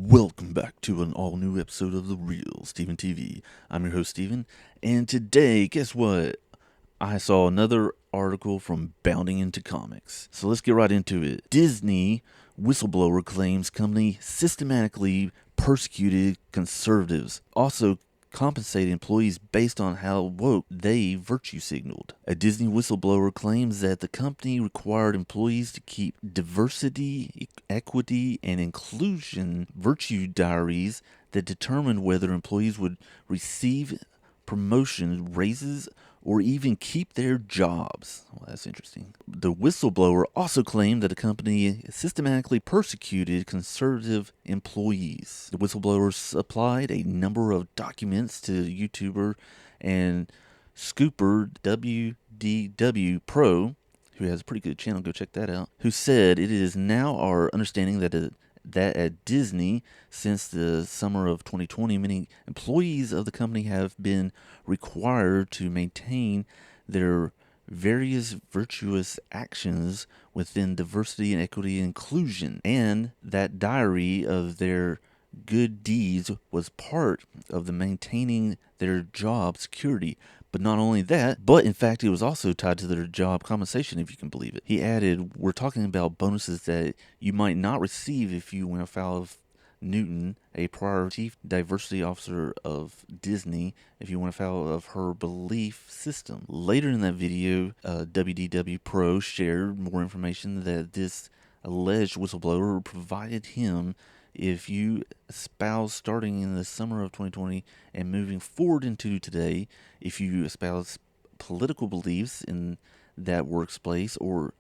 Welcome back to an all-new episode of The Real Steven TV. I'm your host, Steven, and today, guess what? I saw another article from Bounding Into Comics. So let's get right into it. Disney whistleblower claims company systematically persecuted conservatives. Also compensate employees based on how woke they virtue signaled. A Disney whistleblower claims that the company required employees to keep diversity, equity, and inclusion virtue diaries that determined whether employees would receive promotion, raises, or even keep their jobs. Well, that's interesting. The whistleblower also claimed that the company systematically persecuted conservative employees. The whistleblower supplied a number of documents to YouTuber and Scooper WDW Pro, who has a pretty good channel, go check that out, who said, "It is now our understanding that at Disney, since the summer of 2020, many employees of the company have been required to maintain their various virtuous actions within diversity and equity and inclusion, and that diary of their good deeds was part of the maintaining their job security. But not only that, but in fact, it was also tied to their job compensation, if you can believe it." He added, "We're talking about bonuses that you might not receive if you went afoul of Newton, a prior chief diversity officer of Disney, if you went afoul of her belief system." Later in that video, WDW Pro shared more information that this alleged whistleblower provided him. If you espouse, starting in the summer of 2020 and moving forward into today, if you espouse political beliefs in that workplace or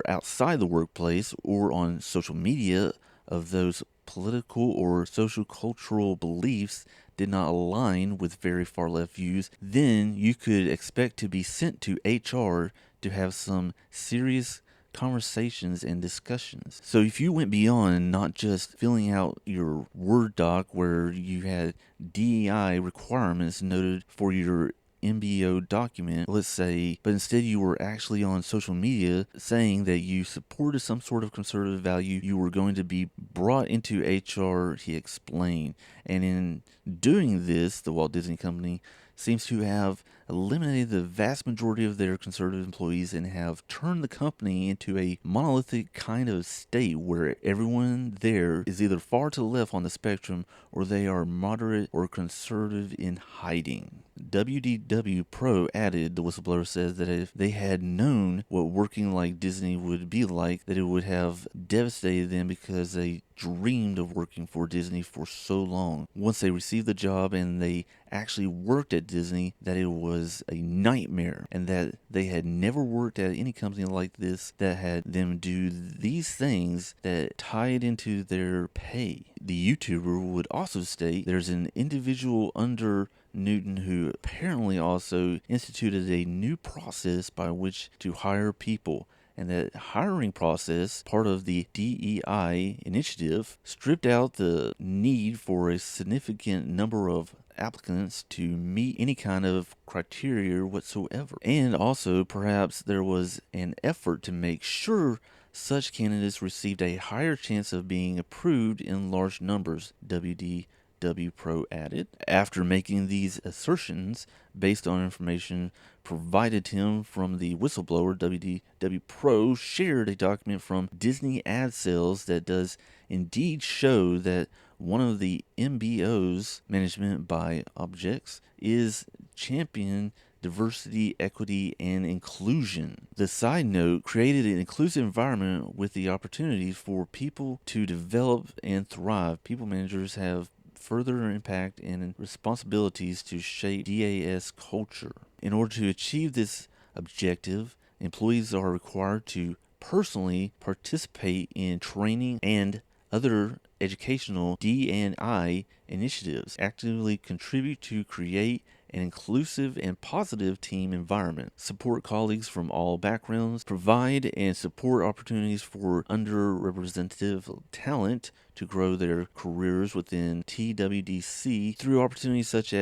outside the workplace or on social media of those political or social cultural beliefs did not align with very far left views, then you could expect to be sent to HR to have some serious conversations and discussions. So if you went beyond not just filling out your Word doc where you had DEI requirements noted for your MBO document, let's say, but instead you were actually on social media saying that you supported some sort of conservative value, you were going to be brought into HR, he explained. And in doing this, the Walt Disney Company seems to have eliminated the vast majority of their conservative employees and have turned the company into a monolithic kind of state where everyone there is either far to the left on the spectrum or they are moderate or conservative in hiding. WDW Pro added, the whistleblower says, that if they had known what working like Disney would be like, that it would have devastated them because they dreamed of working for Disney for so long. Once they received the job and they actually worked at Disney, that it was a nightmare and that they had never worked at any company like this that had them do these things that tied into their pay. The YouTuber would also state there's an individual under Newton who apparently also instituted a new process by which to hire people, and that hiring process, part of the DEI initiative, stripped out the need for a significant number of applicants to meet any kind of criteria whatsoever. And also, perhaps there was an effort to make sure such candidates received a higher chance of being approved in large numbers, WDW Pro added. After making these assertions based on information provided to him from the whistleblower, WDW Pro shared a document from Disney ad sales that does indeed show that one of the MBO's, management by objects, is champion diversity, equity, and inclusion. The side note created an inclusive environment with the opportunity for people to develop and thrive. People managers have further impact and responsibilities to shape DAS culture. In order to achieve this objective, employees are required to personally participate in training and other educational D&I initiatives, actively contribute to create an inclusive and positive team environment, support colleagues from all backgrounds, provide and support opportunities for underrepresented talent to grow their careers within TWDC through opportunities such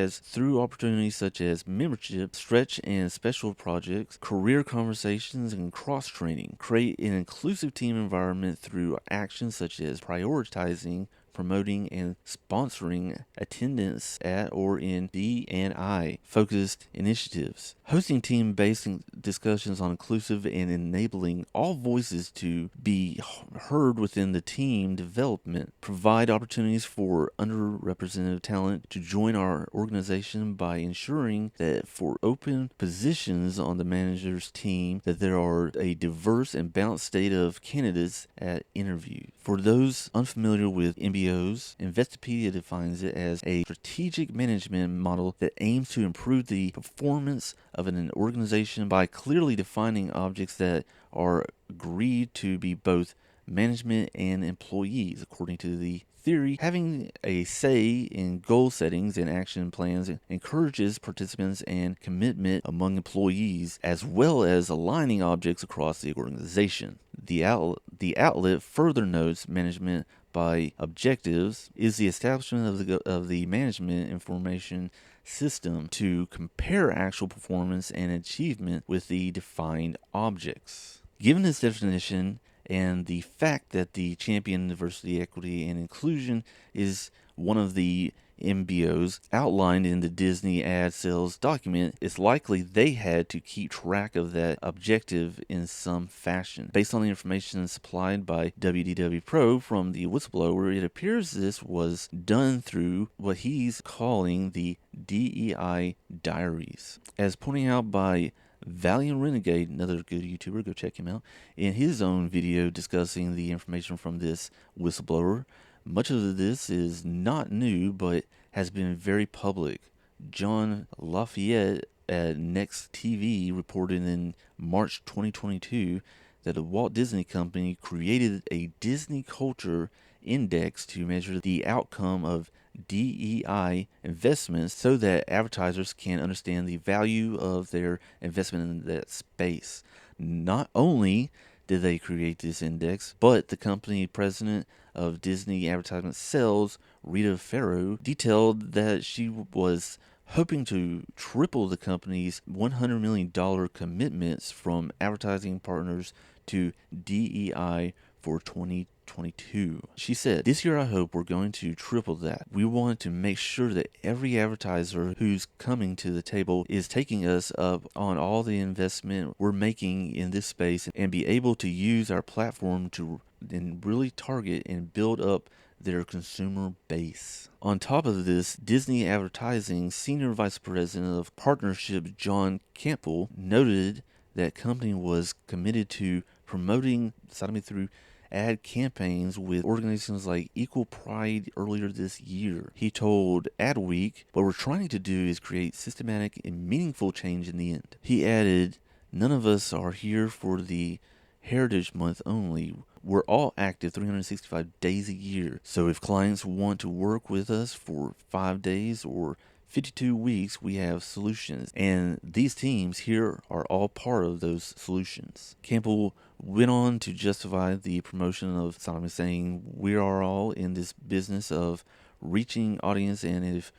as membership, stretch and special projects, career conversations, and cross training. Create an inclusive team environment through actions such as prioritizing, promoting, and sponsoring attendance at or in D&I focused initiatives, hosting team-based discussions on inclusive and enabling all voices to be heard within the team development, provide opportunities for underrepresented talent to join our organization by ensuring that for open positions on the manager's team that there are a diverse and balanced state of candidates at interview. For those unfamiliar with MBOs, Investopedia defines it as a strategic management model that aims to improve the performance of an organization by clearly defining objects that are agreed to be both management and employees. According to the theory, having a say in goal settings and action plans encourages participants and commitment among employees, as well as aligning objects across the organization. The outlet further notes management by objectives is the establishment of the management information system to compare actual performance and achievement with the defined objects. Given this definition, and the fact that the champion diversity, equity, and inclusion is one of the MBOs outlined in the Disney ad sales document, it's likely they had to keep track of that objective in some fashion. Based on the information supplied by WDW Pro from the Whistleblower, it appears this was done through what he's calling the DEI diaries. As pointing out by Valiant Renegade, another good YouTuber, go check him out, in his own video discussing the information from this whistleblower. Much of this is not new, but has been very public. John Lafayette at Next TV reported in March 2022 that the Walt Disney Company created a Disney Culture Index to measure the outcome of DEI investments so that advertisers can understand the value of their investment in that space. Not only did they create this index, but the company president of Disney Advertisement Sales, Rita Ferro, detailed that she was hoping to triple the company's $100 million commitments from advertising partners to DEI for 2022. She said, "This year I hope we're going to triple that. We want to make sure that every advertiser who's coming to the table is taking us up on all the investment we're making in this space and be able to use our platform to and really target and build up their consumer base." On top of this, Disney Advertising Senior Vice President of Partnerships John Campbell noted that company was committed to promoting sodomy through ad campaigns with organizations like Equal Pride earlier this year. He told Adweek, "What we're trying to do is create systematic and meaningful change in the end." He added, "None of us are here for the Heritage Month only. We're all active 365 days a year. So if clients want to work with us for 5 days or 52 weeks, we have solutions. And these teams here are all part of those solutions." Campbell went on to justify the promotion of sodomy, saying, "We are all in this business of reaching audience, and if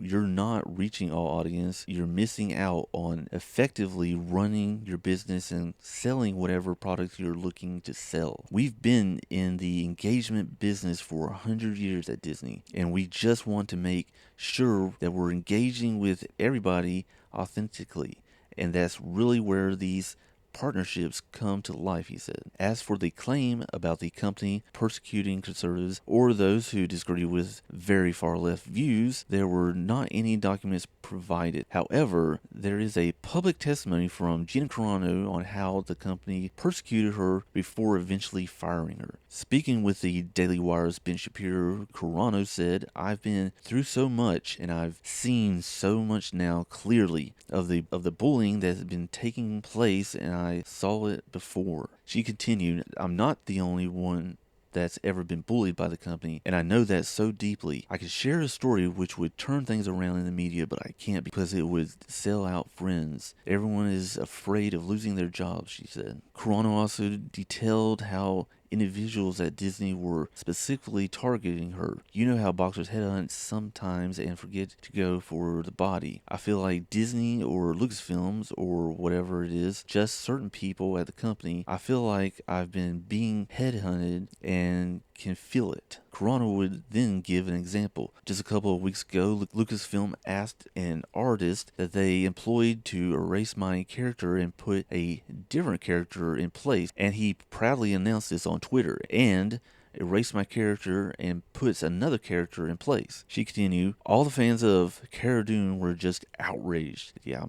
you're not reaching all audience, you're missing out on effectively running your business and selling whatever products you're looking to sell. We've been in the engagement business for 100 years at Disney, and we just want to make sure that we're engaging with everybody authentically. And that's really where these partnerships come to life," he said. As for the claim about the company persecuting conservatives or those who disagree with very far left views, there were not any documents provided. However, there is a public testimony from Gina Carano on how the company persecuted her before eventually firing her. Speaking with the Daily Wire's Ben Shapiro, Carano said, "I've been through so much, and I've seen so much now clearly of the bullying that has been taking place, and I saw it before." She continued, "I'm not the only one that's ever been bullied by the company, and I know that so deeply. I could share a story which would turn things around in the media, but I can't because it would sell out friends. Everyone is afraid of losing their jobs, she said. Carano also detailed how individuals at Disney were specifically targeting her. You know how boxers headhunt sometimes and forget to go for the body. I feel like Disney or Lucasfilms or whatever it is, just certain people at the company, I feel like I've been being headhunted and can feel it. Carano would then give an example. Just a couple of weeks ago, Lucasfilm asked an artist that they employed to erase my character and put a different character in place, and he proudly announced this on Twitter, and erased my character and puts another character in place. She continued, all the fans of Cara Dune were just outraged. Yeah,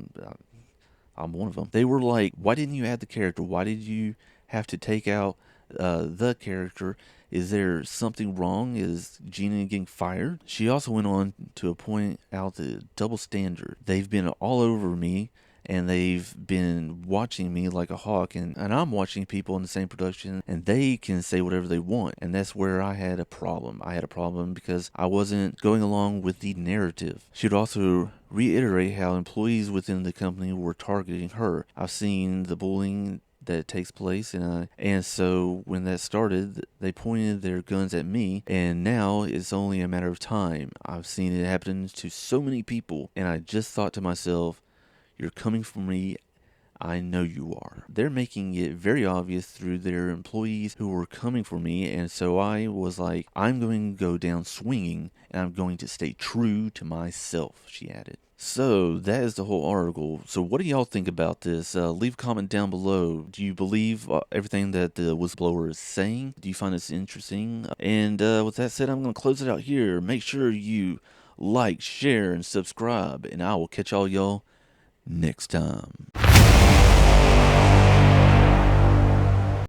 I'm one of them. They were like, why didn't you add the character? Why did you have to take out the character? Is there something wrong? Is Gina getting fired? She also went on to point out the double standard. They've been all over me, and they've been watching me like a hawk, and I'm watching people in the same production, and they can say whatever they want, and that's where I had a problem. I had a problem because I wasn't going along with the narrative. She'd also reiterate how employees within the company were targeting her. I've seen the bullying that takes place, and so when that started, they pointed their guns at me, and now it's only a matter of time. I've seen it happen to so many people, and I just thought to myself, you're coming for me. I know you are. They're making it very obvious through their employees who were coming for me, and so I was like, I'm going to go down swinging, and I'm going to stay true to myself, she added. So that is the whole article. So what do y'all think about this? Leave a comment down below. Do you believe everything that the whistleblower is saying? Do you find this interesting? And with that said, I'm going to close it out here. Make sure you like, share, and subscribe, and I will catch all y'all next time.